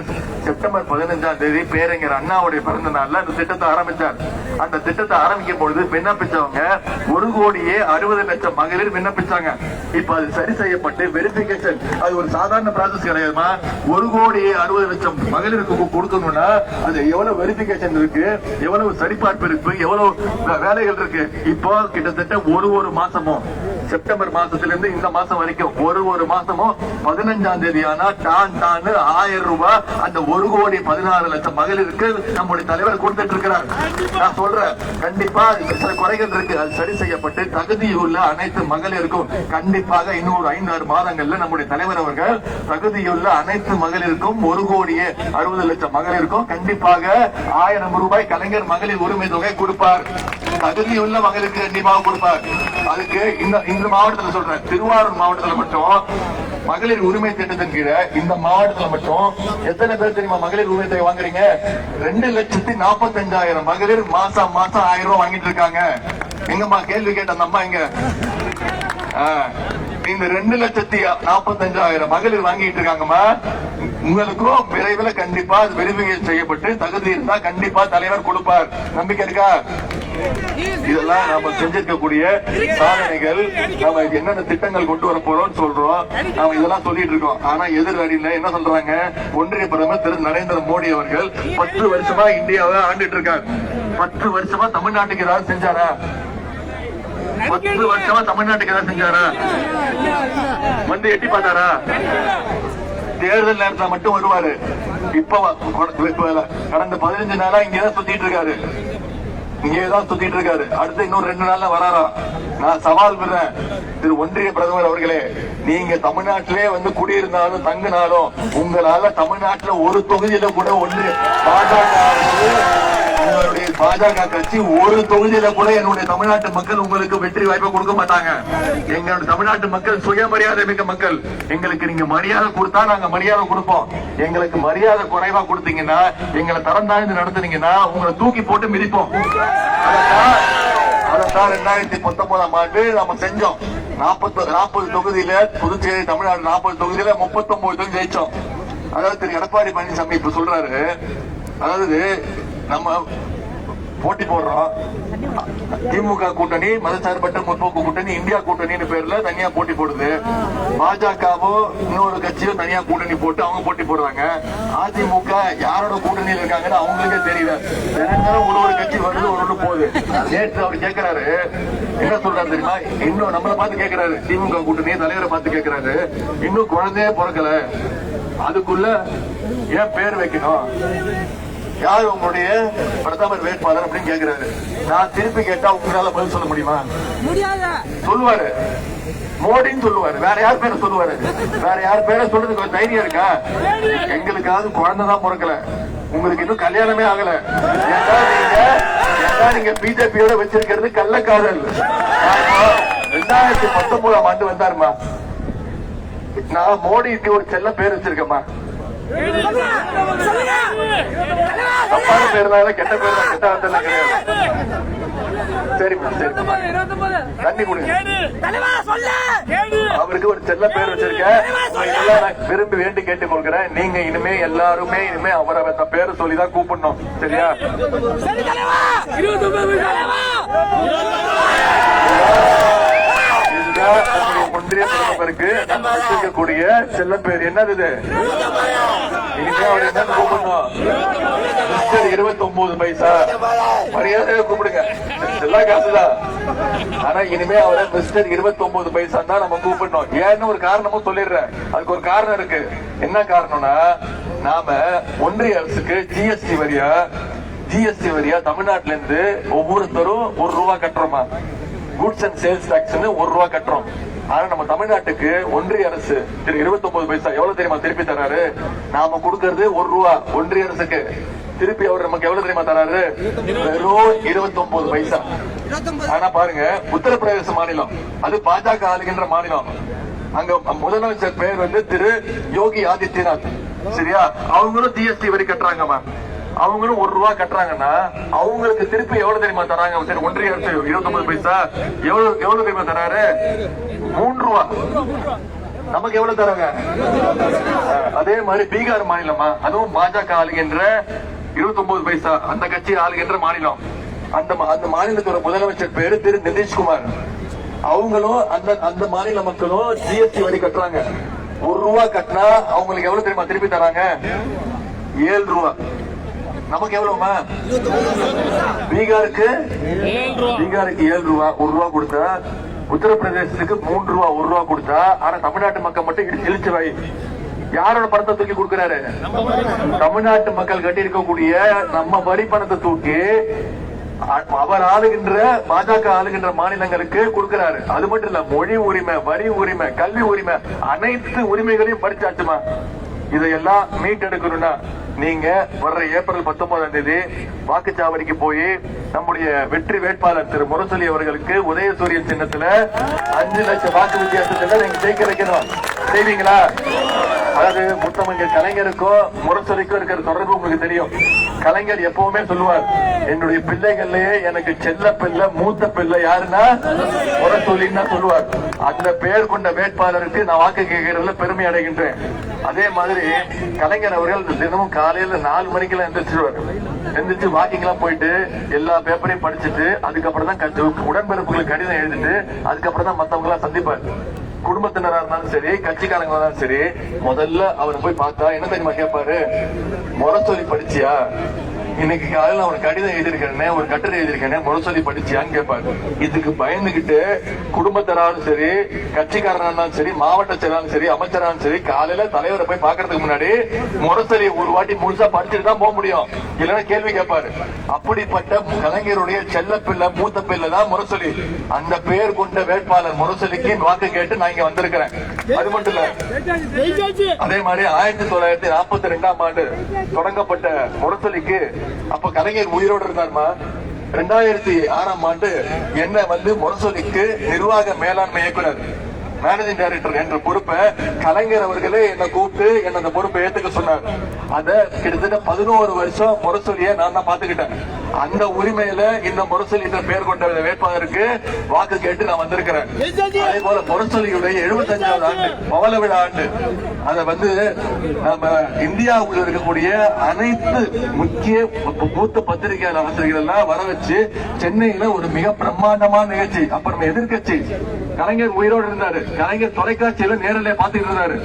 செப்டம்பர் 15ஆம் தேதி பேரறிஞர் அண்ணாவுடைய பிறந்த நாள்ல அந்த திட்டத்தை ஆரம்பிச்சார். அந்த திட்டத்தை ஆரம்பிக்கும் பொழுது விண்ணப்பிச்சவங்க 1,60,00,000 மகளிர் விண்ணப்பிச்சாங்க. இப்ப அது சரி செய்யப்பட்டு வெரிபிகேஷன், அது ஒரு சாதாரண ப்ராசஸ் கிடையாதுமா. 1,60,00,000 மகளிருக்கு கொடுக்கணும்னா அது எவ்வளவு வெரிபிகேஷன் இருக்கு, எவ்வளவு சரிபார்ப்பு இருக்கு, எவ்வளவு வேலைகள் இருக்கு. இப்போ கிட்டத்தட்ட ஒரு மாசமும் செப்டம்பர் மாசத்திலிருந்து இந்த மாசம் வரைக்கும் ஒரு மாசமும் 15ஆம் தேதி ஆனா டான் 1000 ரூபாய் அந்த 1,16,00,000 மகளிருக்கு நம்முடைய தலைவர் கொடுத்துட்டு இருக்கிறார். நான் சொல்றேன், கண்டிப்பா சில குறைகள் இருக்கு, அது சரி செய்யப்பட்டு தகுதியுள்ள அனைத்து மகளிருக்கும் கண்டிப்பாக இன்னொரு 5-6 மாதங்கள்ல நம்முடைய தலைவர் அவர்கள் தகுதியுள்ள அனைத்து மகளிருக்கும் 1,60,00,000 மகளிருக்கும் கண்டிப்பாக 1000 ரூபாய் கலைஞர் மகளிர் உரிமை தொகை கொடுப்பார். தகுதியுள்ள மகளிருக்கு கண்டிப்பாக கொடுப்பார். அதுக்கு இந்த மாவட்டத்தில் சொல்றேன், திருவாரூர் மாவட்டத்தில் மட்டும் மகளிர் உரிமை திட்டத்தின் கீழே இந்த மாவட்டத்தில் மட்டும் எத்தனை பேர் தெரியுமா மகளிர் உரிமை தொகை வாங்குறீங்க? 2,45,000 மகளிர் மாசம் 1000 ரூபாய் வாங்கிட்டு இருக்காங்க. எங்கம்மா கேள்வி கேட்ட அந்த அம்மா எங்க? இந்த 2,45,000 மகளிர் வாங்கிட்டு இருக்காங்கம்மா. உங்களுக்கும் விரைவில் கண்டிப்பா வெரிஃபிகேஷன் செய்யப்பட்டு தகுதி இருந்தா கண்டிப்பா தலைவர் கொடுப்பார். நம்பிக்கை இருக்கா? இதெல்லாம் நாம செஞ்சிருக்கக்கூடிய சாதனைகள், நாம என்னென்ன திட்டங்கள் கொண்டு வர போறோம் சொல்றோம், நாம இதெல்லாம் சொல்லிட்டு இருக்கோம். ஆனா எதிர் அணியில என்ன சொல்றாங்க? ஒன்றிய பிரதமர் திரு நரேந்திர மோடி அவர்கள் 10 வருஷமா இந்தியாவை ஆண்டுட்டு இருக்காரு. 10 வருஷமா தமிழ்நாட்டுக்கு ஏதாவது செஞ்சாரா? 10 வருஷமா தமிழ்நாட்டுக்கு ஏதாவது செஞ்சாரா? வந்து எட்டி பார்த்தாரா? தேர்தல் நேரத்தில் மட்டும் வருவாரு. இப்ப கடந்த 15 நாளா இங்கதான் சுத்திட்டு இருக்காரு, இங்கேதான் சுத்திட்டு இருக்காரு. அடுத்து இன்னும் 2 நாள்ல வராரா? நான் சவால் விடுறேன், திரு ஒன்றிய பிரதமர் அவர்களே, நீங்க தமிழ்நாட்டிலே வந்து குடியிருந்தாலும் தங்கினாலும் உங்களால தமிழ்நாட்டுல ஒரு தொகுதியில கூட ஒன்றிய பாஜக கட்சி ஒரு தொகுதியில கூட என்னுடைய தமிழ்நாட்டு மக்கள் உங்களுக்கு வெற்றி வாய்ப்பை கொடுக்க மாட்டாங்க. எங்களுடைய தமிழ்நாட்டு மக்கள் சுயமரியாதை மிக்க மக்கள். எங்களுக்கு நீங்க மரியாதை கொடுத்தா நாங்க மரியாதை கொடுப்போம். எங்களுக்கு மரியாதை குறைவா கொடுத்தீங்கன்னா, எங்களை தரம் தாழ்ந்து நடத்துனீங்கன்னா உங்களை தூக்கி போட்டு மிதிப்போம். அதைத்தான் 2019ஆம் ஆண்டு நாம செஞ்சோம். 40 தொகுதியில புதுச்சேரி தமிழ்நாடு 40 தொகுதியில 39 தொகுதி ஜெயிச்சோம். அதாவது திரு எடப்பாடி பழனிசாமி இப்ப சொல்றாரு, அதாவது நம்ம போட்டி போடுறோம், திமுக கூட்டணி, மதசார்பற்ற முற்போக்கு கூட்டணி, இந்தியா கூட்டணி பேர்ல தனியா போட்டி போடுது. பாஜகவோ இன்னொரு கட்சியோ தனியா கூட்டணி போட்டு அவங்க போட்டி போடுறாங்க. அதிமுக யாரோட கூட்டணியில் இருக்காங்கன்னு அவங்களுக்கே தெரியல. தினந்தரம் ஒரு கட்சி வருது, ஒரு போகுது. நேற்று அவர் கேட்கிறாரு, என்ன சொல்றாரு தெரியுமா? இன்னும் நம்மளை பார்த்து கேட்கிறாரு, திமுக கூட்டணி தலைவரை பார்த்து கேட்கிறாரு, இன்னும் குழந்தையே பிறக்கல, அதுக்குள்ள ஏன் பேர் வைக்கணும், யார் உங்களுடைய பிரதமர் வேட்பாளர் அப்படின்னு கேட்கிறாரு. நான் திருப்பி கேட்டா உங்களால பதில் சொல்ல முடியுமா? சொல்லுவாரு, மோடின்னு சொல்லுவாரு. வேற யார் பேரை சொல்லுவாரு? வேற யார் பேரை சொல்றதுக்கு ஒரு தைரியம் இருக்கா? எங்களுக்காவது குழந்தைதான் பிறக்கல, உங்களுக்கு இன்னும் கல்யாணமே ஆகல. நீங்க பிஜேபியோட வச்சிருக்கிறது கள்ளக்காதல். 2019ஆம் ஆண்டு வந்தாருமா, நான் மோடிக்கு ஒரு செல்ல பேர் வச்சிருக்கேம்மா. தப்பான பேர் தான், கெட்ட பேர் தான், கெட்ட அர்த்தம் கிடையாது. சரிம்மா, சரி, தண்ணி கொடுங்க. அவருக்கு ஒரு செல்ல பேர் வச்சிருக்கேன். நான் விரும்பி வேண்டி கேட்டுக் கொள்கிறேன், நீங்க இனிமே எல்லாருமே இனிமே அவரை அந்த பேரை சொல்லிதான் கூப்பிடணும், சரியா? ஒன்றிய பிரதமருக்கு வச்சிருக்கக்கூடிய செல்ல பேர் என்னது? இனிமே அவர் என்ன கூப்பிடணும்? மிஸ்டர் 29 பைசா. மரியாதையை கூப்பிடுங்க, எல்லா காசுதான். ஆனா இனிமே அவரை மிஸ்டர் 29 பைசா தான் நம்ம கூப்பிடணும். ஏன்னு ஒரு காரணமும் சொல்லிடுறேன். அதுக்கு ஒரு காரணம் இருக்கு. என்ன காரணம்னா, நாம ஒன்றிய அரசுக்கு ஜிஎஸ்டி வரியா தமிழ்நாட்டில இருந்து ஒவ்வொருத்தரும் ₹1 கட்டுறோமா? குட்ஸ் அண்ட் சேல்ஸ் டாக்ஸ் ₹1 கட்டுறோம். ஆனா நம்ம தமிழ்நாட்டுக்கு ஒன்றிய அரசு திரு 29 பைசா எவ்வளவு தெரியுமா திருப்பி தராரு? நாம கொடுக்கறது ₹1 ஒன்றிய அரசுக்கு, திருப்பி அவர் நமக்கு எவ்வளவு தெரியுமா தராரு? வெறும் 29 பைசா. ஆனா பாருங்க, உத்தரப்பிரதேச மாநிலம், அது பாஜக ஆளுகின்ற மாநிலம். அங்க முதலமைச்சர் பேர் திரு யோகி ஆதித்யநாத், சரியா? அவங்களும் ஜிஎஸ்டி வரி கட்டுறாங்கம்மா. அவங்களும் ₹1 கட்டுறாங்கன்னா அவங்களுக்கு திருப்பி எவ்வளவு தெரியுமா தராங்க? ஒன்றிய அரசு 29 பைசா எவ்வளவு தெரியுமா தராரு? ₹3. நமக்கு எவ்வளவு தராங்க? அதே மாதிரி பீகார் மாநிலமா, அதுவும் பாஜக ஆளுகின்ற 29 பைசா, அந்த கட்சி ஆளுகின்ற மாநிலம். அந்த மாநிலத்தோட முதலமைச்சர் பேரு திரு நிதிஷ்குமார். அவங்களும் அந்த மாநில மக்களும் ஜிஎஸ்டி வரி கட்டுறாங்க. ₹1 கட்டினா அவங்களுக்கு எவ்வளவு தெரியுமா திருப்பி தராங்க? ₹7. நமக்கு எவ்வளவுமா? பீகாருக்கு ₹7, ₹1 கொடுத்தா, உத்தரப்பிரதேசத்துக்கு ₹3, ₹1 கொடுத்தா, ஆனா தமிழ்நாட்டு மக்கள் மட்டும் இழிச்சு வாய். யாரோட பணத்தை தூக்கி கொடுக்கிறாரு? தமிழ்நாட்டு மக்கள் கட்டி இருக்கக்கூடிய நம்ம வரி பணத்தை தூக்கி அவர் ஆளுகின்ற பாஜக ஆளுகின்ற மாநிலங்களுக்கு கொடுக்கிறாரு. அது மட்டும் இல்ல, மொழி உரிமை, வரி உரிமை, கல்வி உரிமை, அனைத்து உரிமைகளையும் பறிச்சாச்சுமா. இதையெல்லாம் மீட்டெடுக்கணும்னா நீங்க வர்ற ஏப்ரல் 19ஆம் தேதி வாக்குச்சாவடிக்கு போய் நம்முடைய வெற்றி வேட்பாளர் திரு முரசொலி அவர்களுக்கு உதயசூரியன் சின்னத்துல 5 லட்சம் வாக்கு வித்தியாசத்துல நீங்க ஜெயிக்க வைக்கணும். செய்வீங்களா? அதாவது முத்தமிழ் கலைஞருக்கும் முரசொலிக்கும் இருக்கிற தொடர்பு உங்களுக்கு தெரியும். கலைஞர் எப்பவுமே சொல்லுவார், என்னுடைய பிள்ளைகள்லயே எனக்கு செல்ல பிள்ளை, மூத்த பிள்ளை யாருன்னா முரசொலின்னு சொல்லுவார். அந்த பெயர் கொண்ட வேட்பாளருக்கு நான் வாக்கு கேட்கறதுல பெருமை அடைகின்றேன். அதே மாதிரி கலைஞர் அவர்கள் தினமும் காலையில 4 மணிக்கெல்லாம் எந்திரிச்சு வாக்கிங் எல்லாம் போயிட்டு எல்லா பேப்பரையும் படிச்சுட்டு அதுக்கப்புறம் தான் உடன்பிறப்புகளுக்கு கடிதம் எழுதிட்டு அதுக்கப்புறம் தான் மத்தவங்க எல்லாம் சந்திப்பார். குடும்பத்தினரா இருந்தாலும் சரி, கட்சிக்காரங்க இருந்தாலும் சரி, முதல்ல அவர் போய் பார்த்தா என்ன தெரியுமா கேட்பாரு? முரசொலி படிச்சியா? இன்னைக்கு காலையில அவன் கடிதம் எழுதியிருக்கேன், ஒரு கட்டுரை எழுதியிருக்கேன், முரசொலி படிச்சியான்னு கேட்பாரு. இதுக்கு பயந்துகிட்டு குடும்பத்தராலும் சரி, கட்சிக்காரனாலும் சரி, மாவட்ட செயலாளரும் சரி, அமைச்சராலும் சரி, காலையில தலைவரை போய் பாக்குறதுக்கு முன்னாடி முரசொலி ஒரு வாட்டி முழுசா படிச்சுட்டு தான் போக முடியும், இல்லைன்னா கேள்வி கேட்பாரு. அப்படிப்பட்ட கலைஞருடைய செல்ல பிள்ளை, மூத்த பிள்ளை தான் முரசொலி. அந்த பேர் கொண்ட வேட்பாளர் முரசொலிக்கு வாக்கு கேட்டு நான் இங்க வந்திருக்கிறேன். அது மட்டும் இல்ல, அதே மாதிரி 1942ஆம் ஆண்டு தொடங்கப்பட்ட முரசொலிக்கு அப்ப கலைஞர் உயிரோடு இருந்தார்மா. 2006ஆம் ஆண்டு என்ன முரசொலிக்கு நிர்வாக மேலாண்மை இயக்குனர் மேனேஜிங் டைரக்டர் என்ற பொறுப்பை கலைஞர் அவர்களே என்னை கூப்பிட்டு என்ன அந்த பொறுப்பை ஏத்துக்க சொன்னார். அத கிட்டத்தட்ட 11 வருஷம் முரசொலியை நான் தான் பாத்துக்கிட்டேன். அந்த உரிமையில இந்த முரசொலி பேர் கொண்ட வேட்பாளருக்கு வாக்கு கேட்டு நான் வந்திருக்கிறேன். அதே போல முரசொலியுடைய 75வது ஆண்டு பவள விழா ஆண்டு அதை நம்ம இந்தியாவில் இருக்கக்கூடிய அனைத்து முக்கிய மூத்த பத்திரிகையாளர் ஆசிரியர்கள் எல்லாம் வர வச்சு சென்னையில ஒரு மிக பிரம்மாண்டமான நிகழ்ச்சி. அப்ப நம்ம எதிர்கட்சி கலைஞர் உயிரோடு இருந்தாரு. கலைஞர் தொலைக்காட்சியில நேரிலே பாத்துட்டு இருந்தாரு.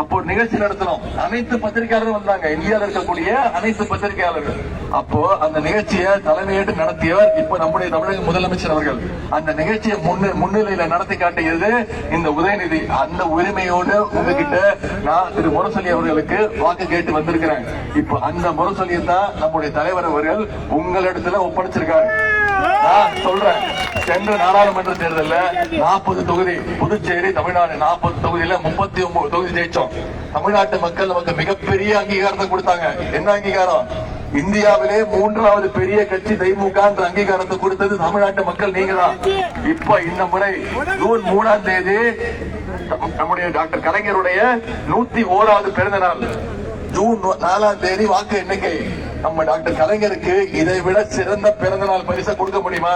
அப்போ நிகழ்ச்சி நடத்தணும். அனைத்து பத்திரிகையாளரும் வந்தாங்க, இந்தியாவில் இருக்கக்கூடிய அனைத்து பத்திரிகையாளர்கள். அப்போ அந்த நிகழ்ச்சியை தலைமையேற்று நடத்தியவர் இப்ப நம்முடைய தமிழக முதலமைச்சர் அவர்கள். அந்த நிகழ்ச்சியை முன்னிலையில நடத்தி காட்டியது இந்த உதயநிதி. அந்த உரிமையோடு உங்ககிட்ட நான் திரு முரசொலி அவர்களுக்கு வாக்கு கேட்டு வந்திருக்கிறேன். இப்ப அந்த முரசொலியை தான் நம்முடைய தலைவர் அவர்கள் உங்களிடத்துல ஒப்படைச்சிருக்காரு. நான் சொல்றேன், சென்ற நாடாளுமன்ற தேர்தலில் 40 தொகுதி புதுச்சேரி தமிழ்நாடு 40 தொகுதியில 39 தொகுதி ஜெயிச்சோம். தமிழ்நாட்டு மக்கள் நமக்கு மிகப்பெரிய அங்கீகாரத்தை கொடுத்தாங்க. என்ன அங்கீகாரம்? இந்தியாவிலே 3வது பெரிய கட்சி திமுக என்ற அங்கீகாரத்தை கொடுத்தது தமிழ்நாட்டு மக்கள் நீங்க தான். இப்ப இந்த முறை ஜூன் 3ஆம் தேதி நம்முடைய டாக்டர் கலைஞருடைய 101வது பிறந்த நாள். ஜூன் 4ஆம் தேதி வாக்கு எண்ணிக்கை. நம்ம டாக்டர் கலைஞருக்கு இதை விட சிறந்த பிறந்த நாள் பரிசை கொடுக்க முடியுமா?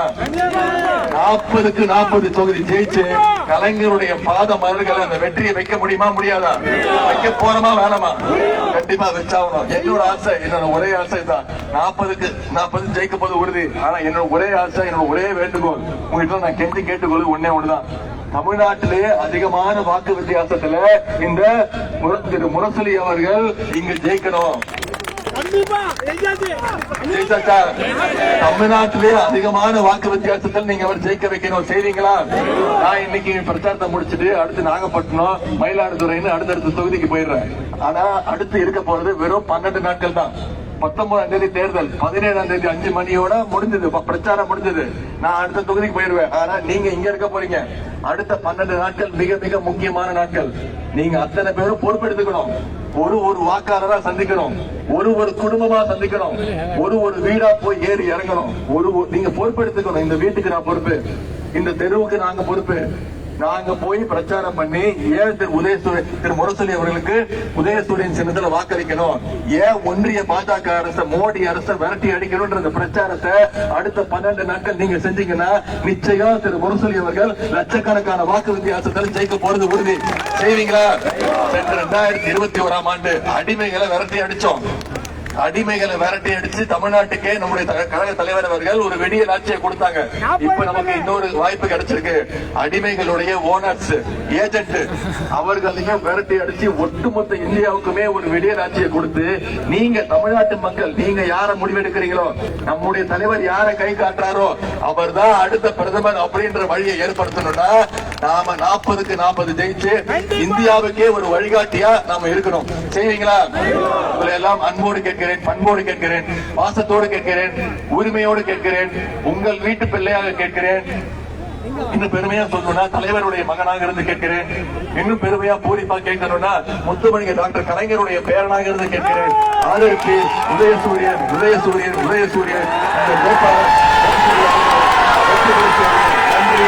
40க்கு 40 தொகுதி ஜெயிச்சு கலைஞருடைய பாத மலர்களை அந்த வெற்றியை வைக்க முடியுமா? முடியாதா? வைக்க போறோமா வேணாமா? கண்டிப்பா வச்சாகணும். என்னோட ஆசை, என்னோட ஒரே ஆசை தான் 40க்கு 40 ஜெயிக்க போது உறுதி. ஆனா என்னோட ஒரே ஆசை, என்னோட ஒரே வேண்டுகோள் உங்ககிட்ட நான் கெஞ்சி கேட்டுக்கொள்வது ஒன்னே ஒண்ணுதான். தமிழ்நாட்டிலே அதிகமான வாக்கு வித்தியாசத்துல இந்த முரசொலி அவர்கள் இங்கு ஜெயிக்கணும். தமிழ்நாட்டிலே அதிகமான வாக்கு வித்தியாசத்தில் நீங்க அவர் ஜெயிக்க வைக்கணும். செய்வீங்களா? நான் இன்னைக்கு பிரச்சாரத்தை முடிச்சுட்டு அடுத்து நாகப்பட்டினம், மயிலாடுதுறைன்னு அடுத்தடுத்த தொகுதிக்கு போயிடுறேன். ஆனா அடுத்து இருக்க போறது வெறும் 12 நாட்கள் தான். 19ஆம் தேதி தேர்தல், 17ஆம் தேதி 5 மணியோட முடிஞ்சது, பிரச்சாரம் முடிஞ்சது. நான் அடுத்த தொகுதிக்கு போயிடுவேன். ஆனா நீங்க இங்க இருக்க போறீங்க. அடுத்த 12 நாட்கள் மிக மிக முக்கியமான நாட்கள். நீங்க அத்தனை பேரும் பொறுப்பெடுத்துக்கணும். ஒரு வாக்காளரா சந்திக்கணும், ஒரு குடும்பமா சந்திக்கணும், ஒரு வீடா போய் ஏறி இறங்கணும். நீங்க பொறுப்பெடுத்துக்கணும். இந்த வீட்டுக்கு நான் பொறுப்பு, இந்த தெருவுக்கு நாங்க பொறுப்பு. நாங்க போய் பிரச்சாரம் பண்ணி ஏன் திரு முரசொலி அவர்களுக்கு உதயசூரியன் சின்னத்துல வாக்களிக்கணும், ஏன் ஒன்றிய பாஜக அரசு மோடி அரசை விரட்டி அடிக்கணும் பிரச்சாரத்தை அடுத்த 12 நாட்கள் நீங்க செஞ்சீங்கன்னா நிச்சயம் திரு முரசொலி அவர்கள் லட்சக்கணக்கான வாக்கு வித்தியாசத்தில் ஜெயிக்க போறது உறுதி. செய்வீங்களா? சென்ற 2021ஆம் ஆண்டு அடிமைகளை விரட்டி அடிச்சோம். அடிமைகளை விரட்டி அடிச்சு தமிழ்நாட்டுக்கே நம்முடைய கழக தலைவர் அவர்கள் ஒரு வெடியல் ஆட்சியை கொடுத்தாங்க. இப்ப நமக்கு இன்னொரு வாய்ப்பு கிடைச்சிருக்கு. அடிமைகளுடைய ஓனர்ஸ், ஏஜென்ட் அவர்களையும் விரட்டி அடிச்சு ஒட்டுமொத்த இந்தியாவுக்குமே ஒரு வெடியல் ஆட்சியை கொடுத்து நீங்க தமிழ்நாட்டு மக்கள் நீங்க யார முடிவெடுக்கிறீங்களோ, நம்முடைய தலைவர் யார கை காட்டுறாரோ அவர் தான் அடுத்த பிரதமர் அப்படின்ற வழியை ஏற்படுத்தணும்னா நாம 40க்கு 40 ஜெயிச்சு இந்தியாவுக்கே ஒரு வழிகாட்டியா நாம இருக்கணும். செய்வீங்களா? உங்களை எல்லாம் அன்போடு கேட்கிறேன், பண்போடு கேட்கிறேன், பாசத்தோடு கேட்கிறேன், உரிமையோடு கேட்கிறேன், உங்கள் வீட்டு பிள்ளையாக கேட்கிறேன். இன்னும் பெருமையா சொல்லணும்னா தலைவருடைய மகனாக இருந்து கேட்கிறேன். இன்னும் பெருமையா பூரிப்பா கேட்கணும்னா முத்துமணி டாக்டர் கலைஞருடைய பேரனாக இருந்து கேட்கிறேன். ஆதரிப்பு உதயசூரியன், உதயசூரியன், உதயசூரியன். நன்றி.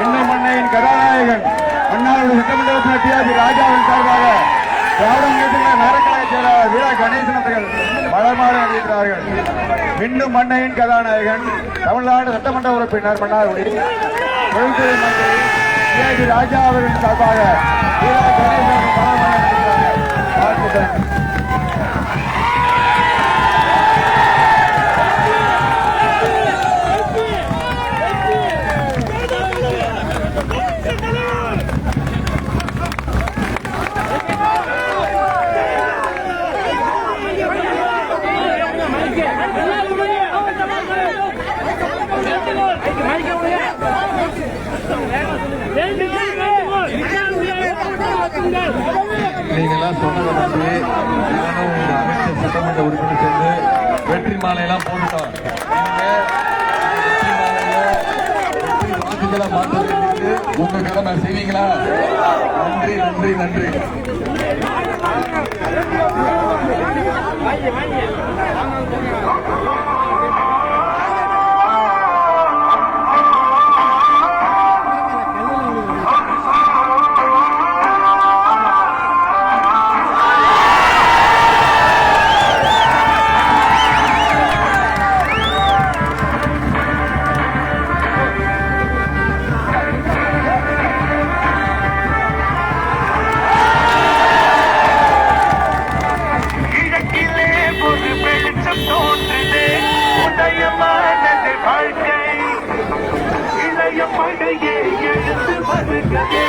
இன்னும் மண்ணையின் கதாநாயகன் மன்னாருடைய சட்டமன்ற உறுப்பினர் டி.ஆர்.பி. ராஜாவின் சார்பாக திராவிட முன்னேற்ற நகரக்கழக செயலாளர் வீரா கணேசன் அவர்கள் மலர்மாலை அணிவிக்கிறார்கள். இன்னும் மண்ணையின் கதாநாயகன் தமிழ்நாடு சட்டமன்ற உறுப்பினர் மன்னாருடைய தொழில்துறை மந்திரி டி.ஆர்.பி. ராஜா அவர்களின் சார்பாக வீரா கணேசன் மலர்மாலை அணிவிக்கிறார்கள். வாழ்த்துக்கள்.
நீங்கெல்லாம் சொன்னதை நம்பி நானும் ஒரு அமைச்சர் சட்டமன்ற உறுப்பினர் சேர்ந்து வெற்றி மாலையெல்லாம் போட்டுட்டோம். வாக்குகளை மாற்றுவதற்கு உங்க கடமை. செய்வீங்களா? நன்றி, நன்றி, நன்றி.
படையே எழுந்து வருகவே